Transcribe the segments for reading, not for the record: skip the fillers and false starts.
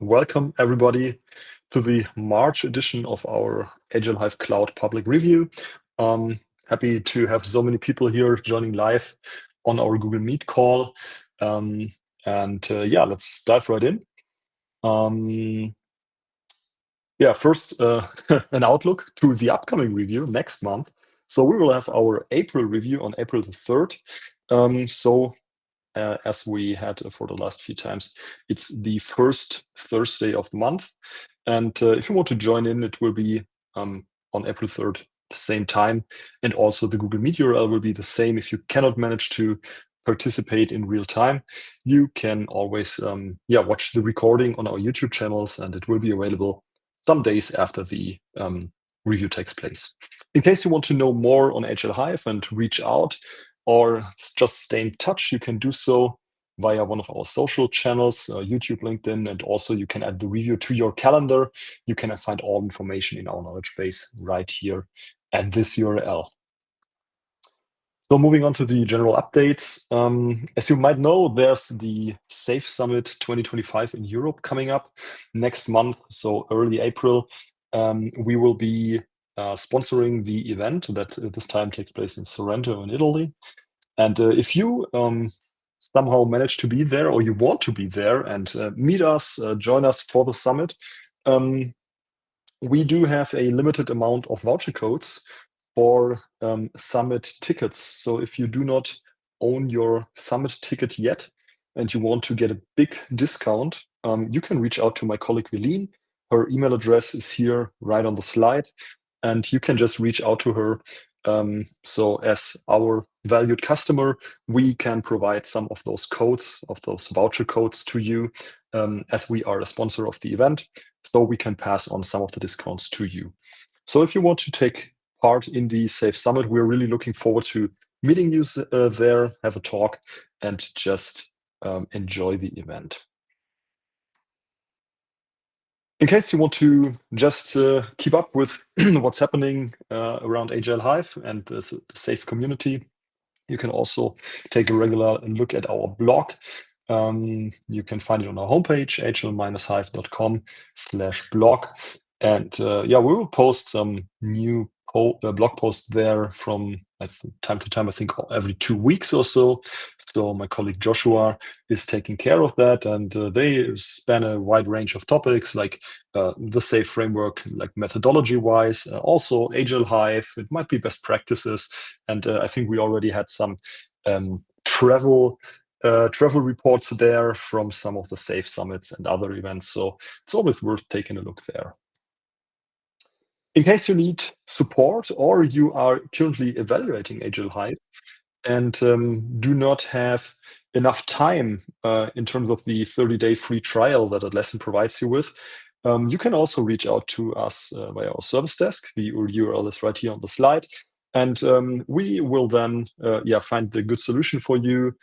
welcome everybody to the March edition of our Agile Hive Cloud public review. Happy to have so many people here joining live on our Google Meet call. Let's dive right in. First, an outlook to the upcoming review next month. So we will have our April review on April the 3rd. As we had for the last few times, it's the first Thursday of the month. And if you want to join in, it will be on April 3rd, the same time. And also the Google Meet URL will be the same. If you cannot manage to participate in real time, you can always watch the recording on our YouTube channels, and it will be available some days after the review takes place. In case you want to know more on Agile Hive and reach out or just stay in touch, you can do so via one of our social channels, YouTube, LinkedIn, and also you can add the review to your calendar. You can find all information in our knowledge base right here at this URL. So moving on to the general updates. As you might know, there's the SAFe Summit 2025 in Europe coming up next month, so early April. We will be sponsoring the event that this time takes place in Sorrento in Italy. And if you somehow manage to be there, or you want to be there and meet us, join us for the summit, we do have a limited amount of voucher codes for summit tickets. So if you do not own your summit ticket yet and you want to get a big discount, you can reach out to my colleague Velin. Her email address is here right on the slide, and you can just reach out to her. So as our valued customer, we can provide some of those codes, of those voucher codes to you, as we are a sponsor of the event. So we can pass on some of the discounts to you. So if you want to take part in the SAFe Summit, we're really looking forward to meeting you there, have a talk, and just enjoy the event. In case you want to just keep up with what's happening around Agile Hive and the SAFe community, you can also take a regular look at our blog. You can find it on our homepage, agile-hive.com/blog. And we will post some new blog posts there from time to time, I think every 2 weeks or so. So my colleague Joshua is taking care of that, and they span a wide range of topics like the SAFe framework, like methodology-wise, also Agile Hive, it might be best practices, and I think we already had some travel reports there from some of the SAFe summits and other events. So it's always worth taking a look there. In case you need support or you are currently evaluating Agile Hive and do not have enough time in terms of the 30-day free trial that Atlassian provides you with, you can also reach out to us via our service desk. The URL is right here on the slide. And we will then find the good solution for you,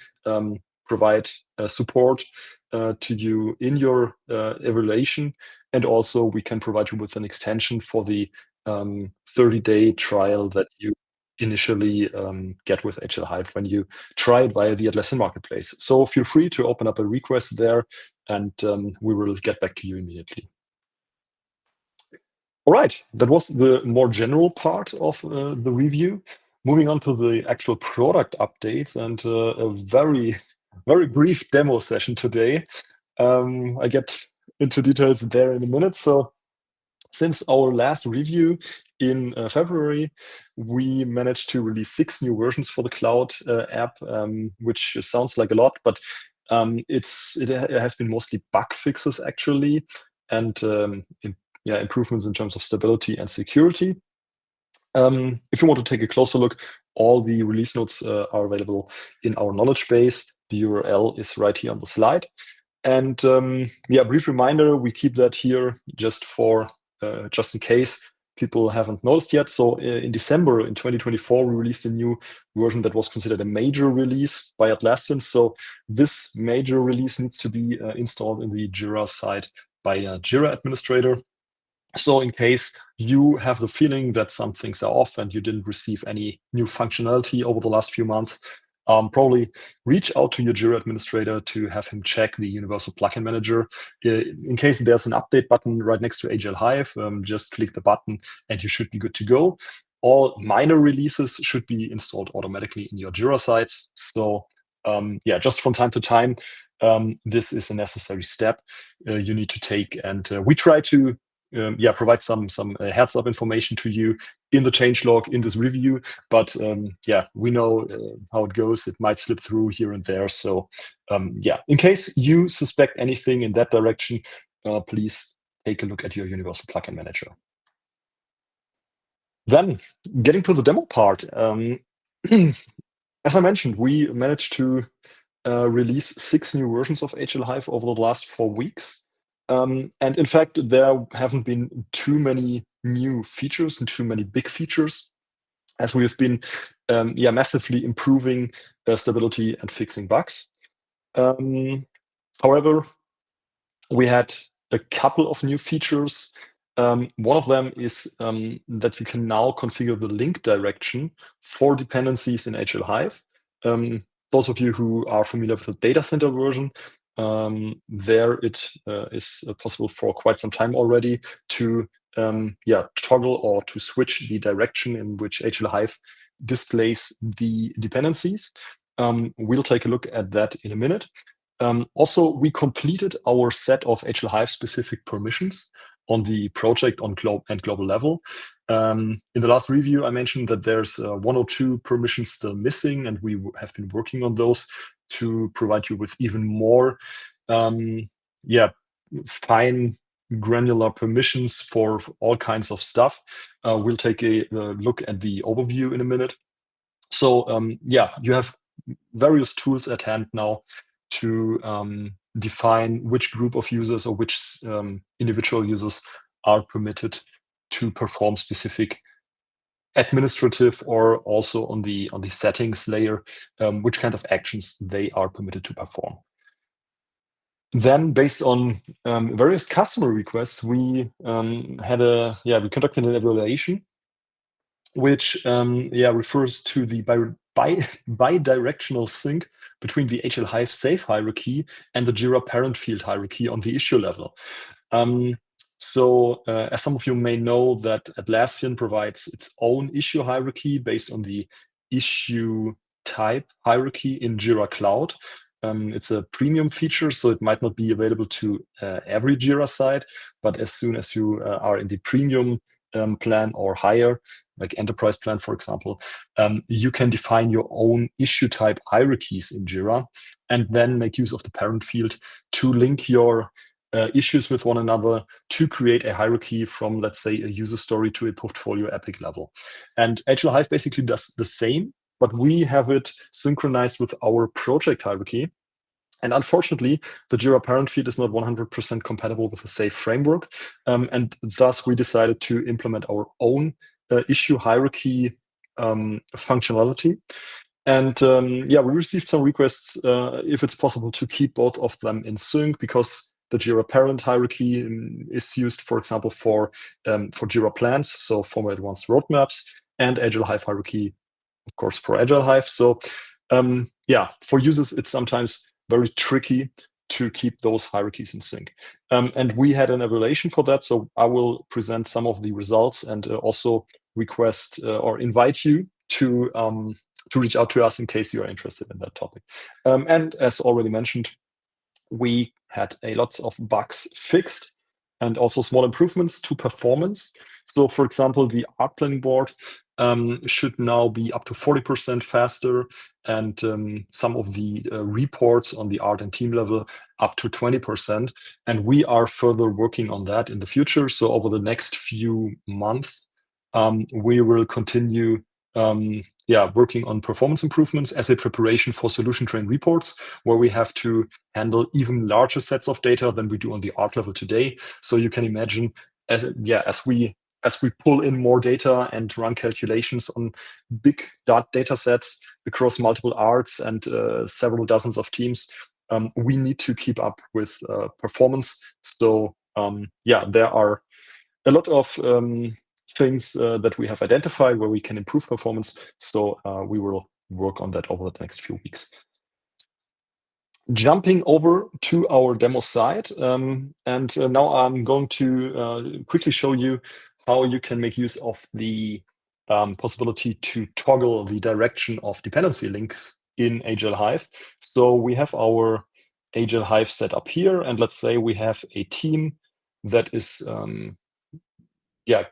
provide support to you in your evaluation. And also we can provide you with an extension for the 30-day trial that you initially get with Agile Hive when you try it via the Atlassian Marketplace. So feel free to open up a request there, and we will get back to you immediately. All right, that was the more general part of the review. Moving on to the actual product updates and a very, very brief demo session today. I get into details there in a minute. So since our last review in February, we managed to release 6 new versions for the cloud app, which sounds like a lot, but it has been mostly bug fixes actually, and improvements in terms of stability and security. If you want to take a closer look, all the release notes are available in our knowledge base. The URL is right here on the slide. And brief reminder, we keep that here just in case people haven't noticed yet. So in December in 2024, we released a new version that was considered a major release by Atlassian. So this major release needs to be installed in the Jira side by a Jira administrator. So in case you have the feeling that some things are off and you didn't receive any new functionality over the last few months, probably reach out to your Jira administrator to have him check the Universal Plugin Manager. In case there's an update button right next to Agile Hive, just click the button and you should be good to go. All minor releases should be installed automatically in your Jira sites. So yeah, just from time to time, this is a necessary step you need to take. And we try to provide some heads up information to you in the changelog, in this review. But yeah, we know how it goes. It might slip through here and there. So yeah, in case you suspect anything in that direction, please take a look at your Universal Plugin Manager. Then getting to the demo part. As I mentioned, we managed to release 6 new versions of Agile Hive over the last 4 weeks. And in fact, there haven't been too many new features and too many big features, as we have been massively improving stability and fixing bugs. However, we had a couple of new features. One of them is that you can now configure the link direction for dependencies in Agile Hive. Those of you who are familiar with the data center version, there it is possible for quite some time already to toggle or to switch the direction in which Agile Hive displays the dependencies. We'll take a look at that in a minute. Also, we completed our set of Agile Hive-specific permissions on the project and global level. In the last review, I mentioned that there's 1 or 2 permissions still missing, and we have been working on those to provide you with even more fine granular permissions for all kinds of stuff. We'll take a look at the overview in a minute. So you have various tools at hand now to define which group of users or which individual users are permitted to perform specific administrative, or also on the settings layer, which kind of actions they are permitted to perform. Then, based on various customer requests, we conducted an evaluation, which refers to the bidirectional sync between the Agile Hive safe hierarchy and the Jira parent field hierarchy on the issue level. As some of you may know, that Atlassian provides its own issue hierarchy based on the issue type hierarchy in Jira Cloud. It's a premium feature, so it might not be available to every Jira site, but as soon as you are in the premium plan or higher, like enterprise plan, for example, you can define your own issue type hierarchies in Jira and then make use of the parent field to link your issues with one another to create a hierarchy from, let's say, a user story to a portfolio epic level. And Agile Hive basically does the same, but we have it synchronized with our project hierarchy. And unfortunately, the Jira parent field is not 100% compatible with the SAFe framework. And thus, we decided to implement our own issue hierarchy functionality. And we received some requests if it's possible to keep both of them in sync, because the Jira parent hierarchy is used, for example, for Jira plans, so for advanced roadmaps, and Agile Hive hierarchy, of course, for Agile Hive. So for users, it's sometimes very tricky to keep those hierarchies in sync. And we had an evaluation for that, so I will present some of the results and also request or invite you to reach out to us in case you are interested in that topic. And as already mentioned, we had a lots of bugs fixed and also small improvements to performance. So, for example, the art planning board should now be up to 40% faster, and some of the reports on the art and team level up to 20%. And we are further working on that in the future. So over the next few months, we will continue working on performance improvements as a preparation for solution train reports, where we have to handle even larger sets of data than we do on the art level today. So you can imagine, as we pull in more data and run calculations on big data sets across multiple arts and several dozens of teams, we need to keep up with performance. So there are a lot of things that we have identified where we can improve performance. So we will work on that over the next few weeks. Jumping over to our demo site, and now I'm going to quickly show you how you can make use of the possibility to toggle the direction of dependency links in Agile Hive. So we have our Agile Hive set up here, and let's say we have a team that is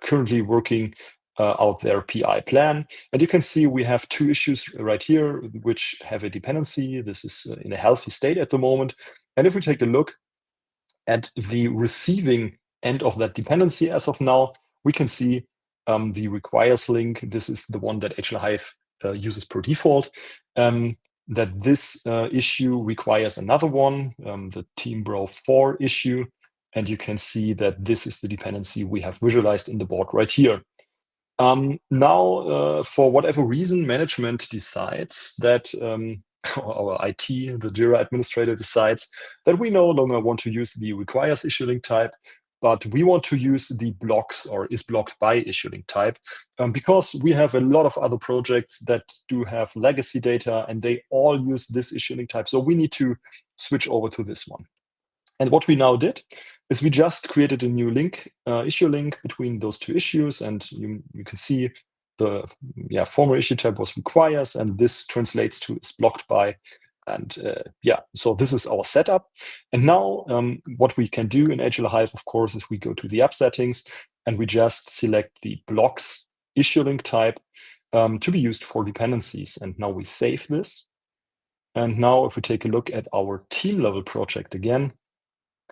currently working out their PI plan. And you can see we have two issues right here, which have a dependency. This is in a healthy state at the moment. And if we take a look at the receiving end of that dependency as of now, we can see the requires link. This is the one that Agile Hive uses per default. That this issue requires another one, the team bro 4 issue. And you can see that this is the dependency we have visualized in the board right here. Now, for whatever reason, management decides that, our IT, the Jira administrator, decides that we no longer want to use the requires issue link type, but we want to use the blocks or is blocked by issue link type, because we have a lot of other projects that do have legacy data and they all use this issue link type. So we need to switch over to this one. And what we now did is we just created a new link, issue link between those two issues. And you can see the former issue type was requires, and this translates to is blocked by. And so this is our setup. And now what we can do in Agile Hive, of course, is we go to the app settings and we just select the blocks issue link type to be used for dependencies. And now we save this. And now if we take a look at our team level project again,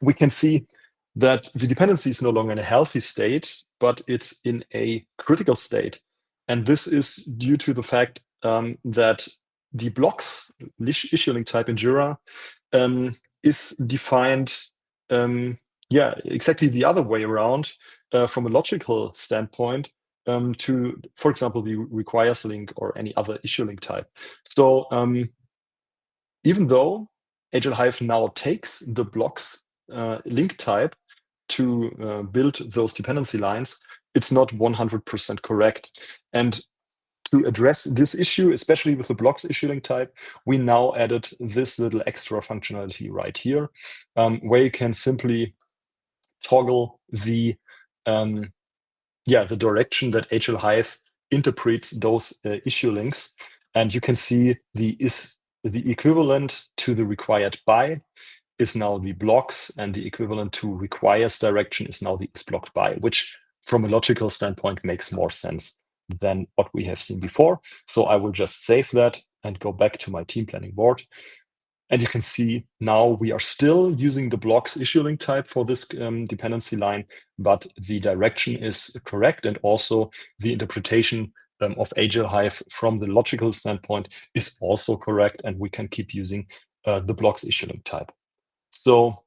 we can see that the dependency is no longer in a healthy state, but it's in a critical state. And this is due to the fact that the blocks issue link type in Jira is defined exactly the other way around from a logical standpoint to, for example, the requires link or any other issue link type. So even though Agile Hive now takes the blocks link type to build those dependency lines, it's not 100% correct. And to address this issue, especially with the blocks issue link type, we now added this little extra functionality right here, where you can simply toggle the direction that Agile Hive interprets those issue links. And you can see the equivalent to the required by is now the blocks, and the equivalent to requires direction is now the is blocked by, which from a logical standpoint makes more sense than what we have seen before. So I will just save that and go back to my team planning board. And you can see now we are still using the blocks issue link type for this dependency line, but the direction is correct. And also the interpretation of Agile Hive from the logical standpoint is also correct. And we can keep using the blocks issue link type. So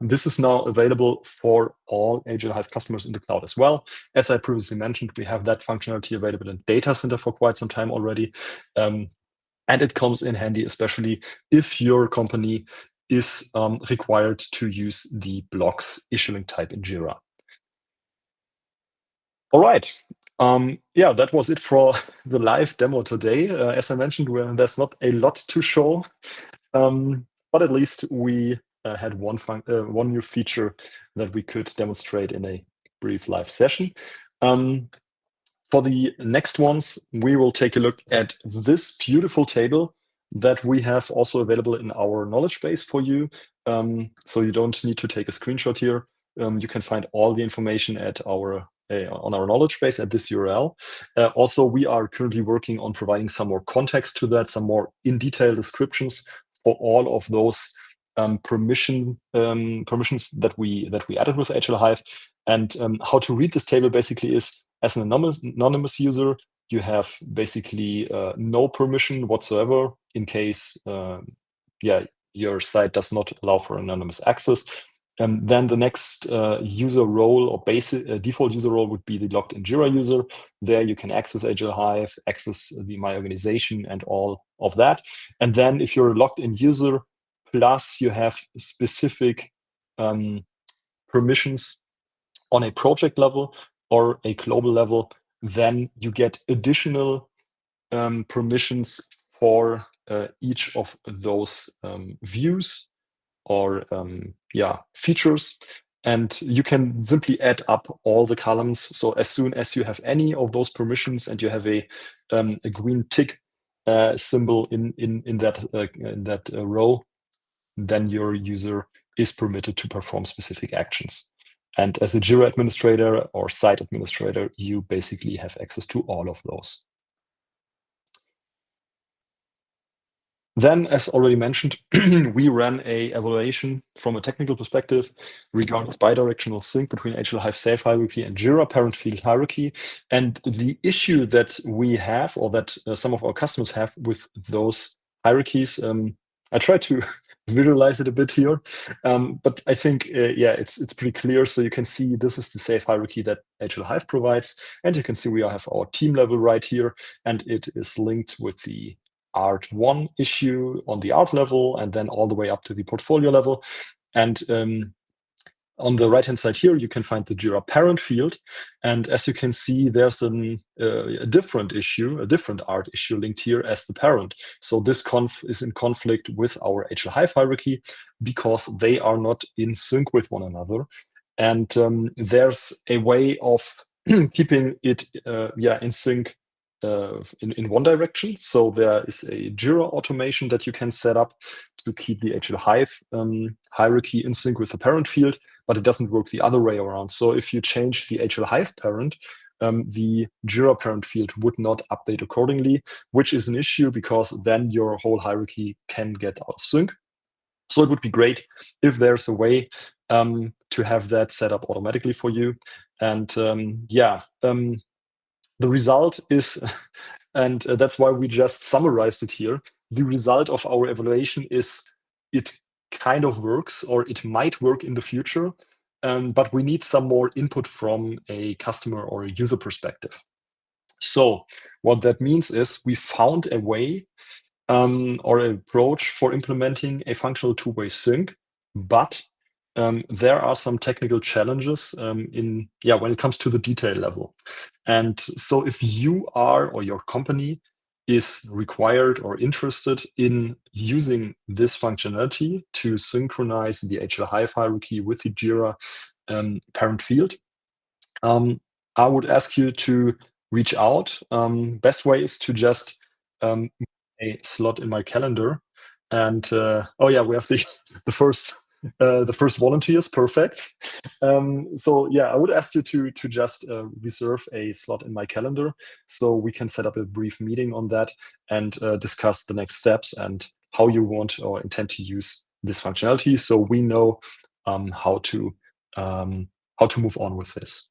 this is now available for all Agile Hive customers in the cloud as well. As I previously mentioned, we have that functionality available in Data Center for quite some time already. And it comes in handy, especially if your company is required to use the blocks issue link type in Jira. All right. That was it for the live demo today. As I mentioned, there's not a lot to show. But at least we had one new feature that we could demonstrate in a brief live session. For the next ones, we will take a look at this beautiful table that we have also available in our knowledge base for you. So you don't need to take a screenshot here. You can find all the information at on our knowledge base at this URL. Also, we are currently working on providing some more context to that, some more in detail descriptions for all of those permissions that we added with Agile Hive. And how to read this table basically is, as an anonymous user, you have basically no permission whatsoever in case your site does not allow for anonymous access. Then the next user role or basic default user role would be the logged in Jira user. There you can access Agile Hive, access the My Organization and all of that. And then if you're a logged in user, plus you have specific permissions on a project level or a global level, then you get additional permissions for each of those views or features. And you can simply add up all the columns. So as soon as you have any of those permissions and you have a green tick symbol in that row, then your user is permitted to perform specific actions. And as a Jira administrator or site administrator, you basically have access to all of those. Then, as already mentioned, we ran a evaluation from a technical perspective regarding bidirectional sync between Agile Hive Safe hierarchy and Jira parent field hierarchy. And the issue that we have, or that some of our customers have with those hierarchies, I try to visualize it a bit here, but I think it's pretty clear. So you can see this is the safe hierarchy that Agile Hive provides, and you can see we have our team level right here, and it is linked with the Art1 issue on the art level, and then all the way up to the portfolio level. And on the right-hand side here, you can find the Jira parent field. And as you can see, there's a different issue, a different art issue linked here as the parent. So this conf is in conflict with our Agile Hive hierarchy because they are not in sync with one another. And there's a way of keeping it in sync in one direction. So there is a Jira automation that you can set up to keep the Agile Hive hierarchy in sync with the parent field, but it doesn't work the other way around. So if you change the Agile Hive parent, the Jira parent field would not update accordingly, which is an issue because then your whole hierarchy can get out of sync. So it would be great if there's a way to have that set up automatically for you. And the result is, and that's why we just summarized it here, the result of our evaluation is it kind of works, or it might work in the future, but we need some more input from a customer or a user perspective. So what that means is we found a way or an approach for implementing a functional two-way sync, but there are some technical challenges when it comes to the detail level. And so if you are, or your company is required or interested in using this functionality to synchronize the Agile Hive hierarchy with the Jira parent field, I would ask you to reach out. Best way is to just a slot in my calendar. And we have the first volunteers. Perfect. I would ask you to just reserve a slot in my calendar so we can set up a brief meeting on that and discuss the next steps and how you want or intend to use this functionality, so we know how to move on with this.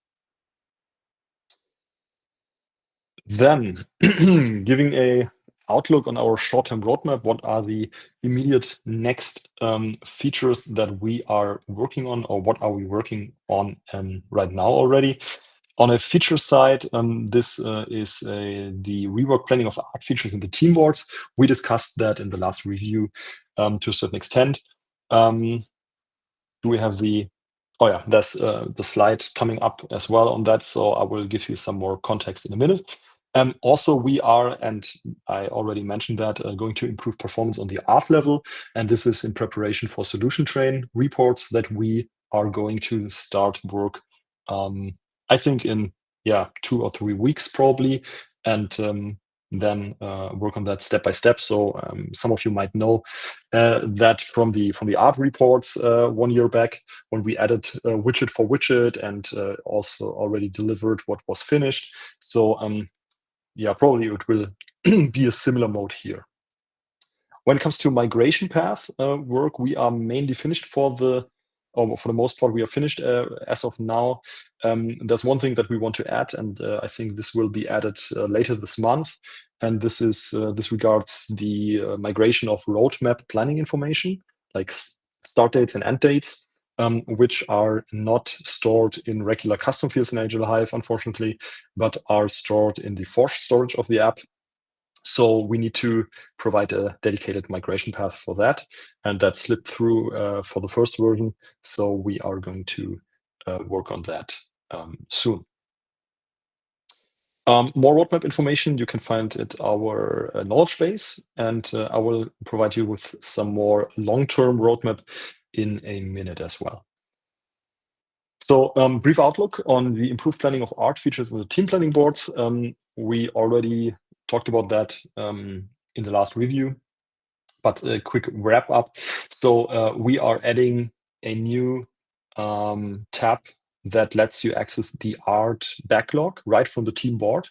Then, giving a outlook on our short-term roadmap, what are the immediate next features that we are working on, or what are we working on right now already? On a feature side, this is the rework planning of art features in the team boards. We discussed that in the last review to a certain extent. Do we have there's the slide coming up as well on that, so I will give you some more context in a minute. Also, we are, and I already mentioned that, going to improve performance on the art level, and this is in preparation for solution train reports that we are going to start work, I think in 2 or 3 weeks probably, and then work on that step by step. So some of you might know that from the art reports 1 year back, when we added widget for widget and also already delivered what was finished. So probably it will be a similar mode here. When it comes to migration path work, we are mainly finished for the most part. We are finished as of now. There's one thing that we want to add, and I think this will be added later this month. And this regards the migration of roadmap planning information, like start dates and end dates, which are not stored in regular custom fields in Agile Hive, unfortunately, but are stored in the forced storage of the app. So we need to provide a dedicated migration path for that, and that slipped through for the first version. So we are going to work on that soon. More roadmap information you can find at our knowledge base, and I will provide you with some more long-term roadmap in a minute as well. So, brief outlook on the improved planning of art features in the team planning boards. We already talked about that in the last review, but a quick wrap up. So, we are adding a new tab that lets you access the art backlog right from the team board.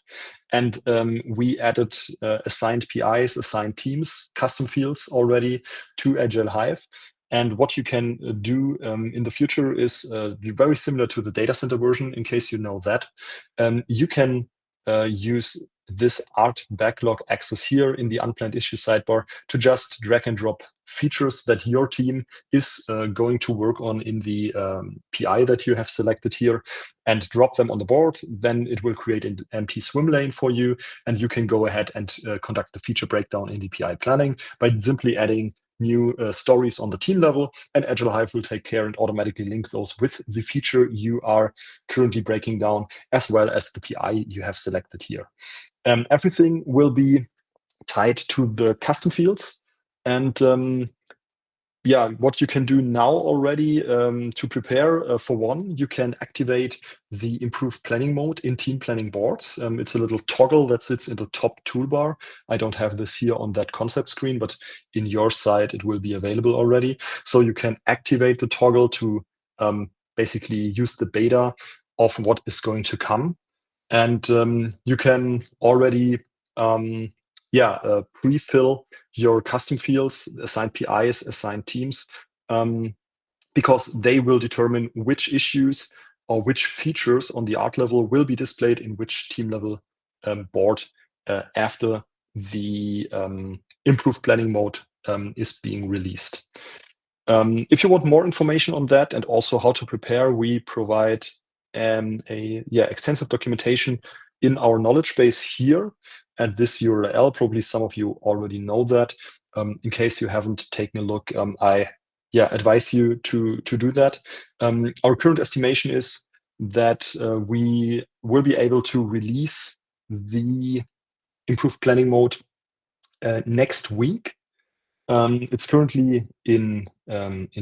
And we added assigned PIs, assigned teams, custom fields already to Agile Hive. And what you can do in the future is very similar to the data center version, in case you know that. You can use this art backlog access here in the unplanned issue sidebar to just drag and drop features that your team is going to work on in the PI that you have selected here and drop them on the board. Then it will create an empty swim lane for you, and you can go ahead and conduct the feature breakdown in the PI planning by simply adding new stories on the team level, and Agile Hive will take care and automatically link those with the feature you are currently breaking down, as well as the PI you have selected here. Everything will be tied to the custom fields. And yeah, what you can do now already to prepare, for one, you can activate the improved planning mode in team planning boards. It's a little toggle that sits in the top toolbar. I don't have this here on that concept screen, but in your side, it will be available already. So you can activate the toggle to basically use the beta of what is going to come. And you can already pre-fill your custom fields, assign PIs, assign teams, because they will determine which issues or which features on the art level will be displayed in which team level board after the improved planning mode is being released. If you want more information on that and also how to prepare, we provide extensive documentation in our knowledge base here at this URL. Probably some of you already know that. In case you haven't taken a look, I advise you to do that. Our current estimation is that we will be able to release the improved planning mode next week. It's currently in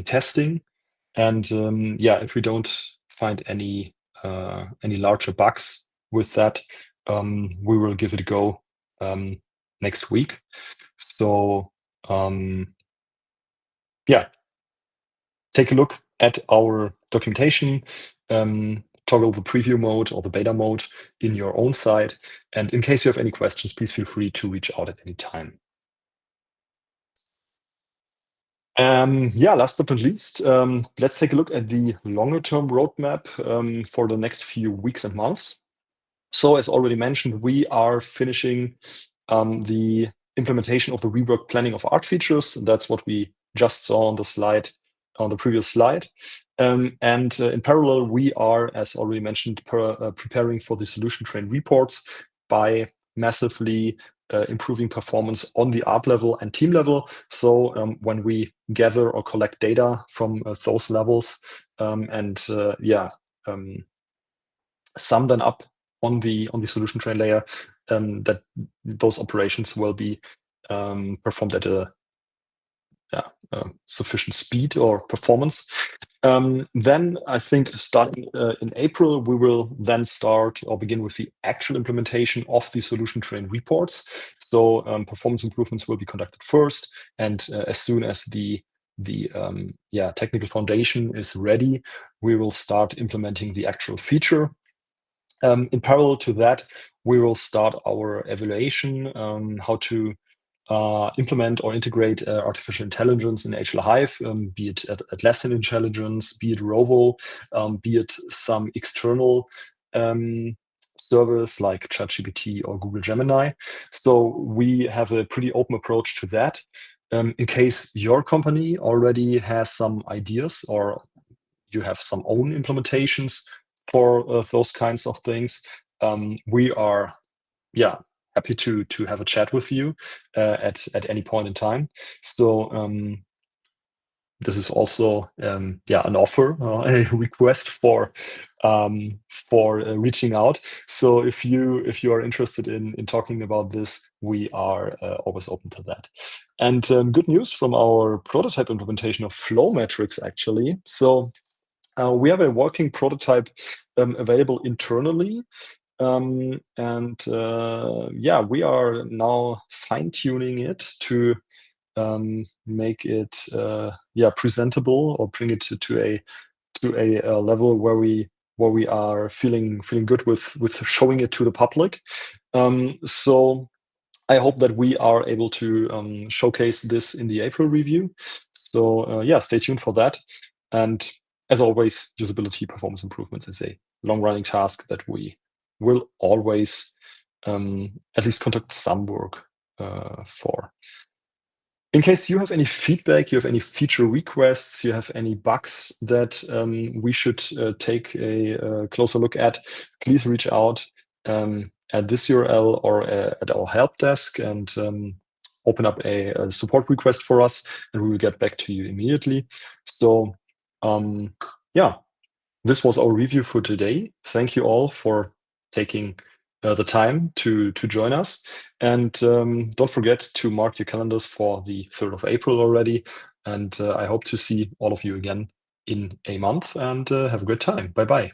testing, and if we don't find any larger bugs with that, we will give it a go next week. So take a look at our documentation, toggle the preview mode or the beta mode in your own site, and in case you have any questions, please feel free to reach out at any time. Last but not least, let's take a look at the longer-term roadmap for the next few weeks and months. So, as already mentioned, we are finishing the implementation of the rework planning of art features. That's what we just saw on the slide, on the previous slide. And in parallel, we are, as already mentioned, preparing for the solution train reports by massively improving performance on the art level and team level. So when we gather or collect data from those levels sum them up on the solution train layer, that those operations will be performed at a sufficient speed or performance. Then I think starting in April, we will then start or begin with the actual implementation of the solution train reports. So performance improvements will be conducted first, and as soon as the technical foundation is ready, we will start implementing the actual feature. In parallel to that, we will start our evaluation, how to implement or integrate artificial intelligence in Agile Hive, be it Atlassian Intelligence, be it Rovo, be it some external service like ChatGPT or Google Gemini. So we have a pretty open approach to that. In case your company already has some ideas or you have some own implementations for those kinds of things, we are happy to have a chat with you at any point in time. So this is also an offer, a request for reaching out. So if you are interested in talking about this, we are always open to that. And good news from our prototype implementation of flow metrics, actually. So we have a working prototype available internally. We are now fine-tuning it to make it presentable, or bring it to a level where we are feeling good with showing it to the public. So I hope that we are able to showcase this in the April review. So stay tuned for that. And as always, usability performance improvements is a long-running task that we will always at least conduct some work for. In case you have any feedback, you have any feature requests, you have any bugs that we should take a closer look at, please reach out at this URL or at our help desk, and open up a support request for us, and we will get back to you immediately. So this was our review for today. Thank you all for taking the time to join us. And don't forget to mark your calendars for the 3rd of April already. And I hope to see all of you again in a month, and have a great time. Bye-bye.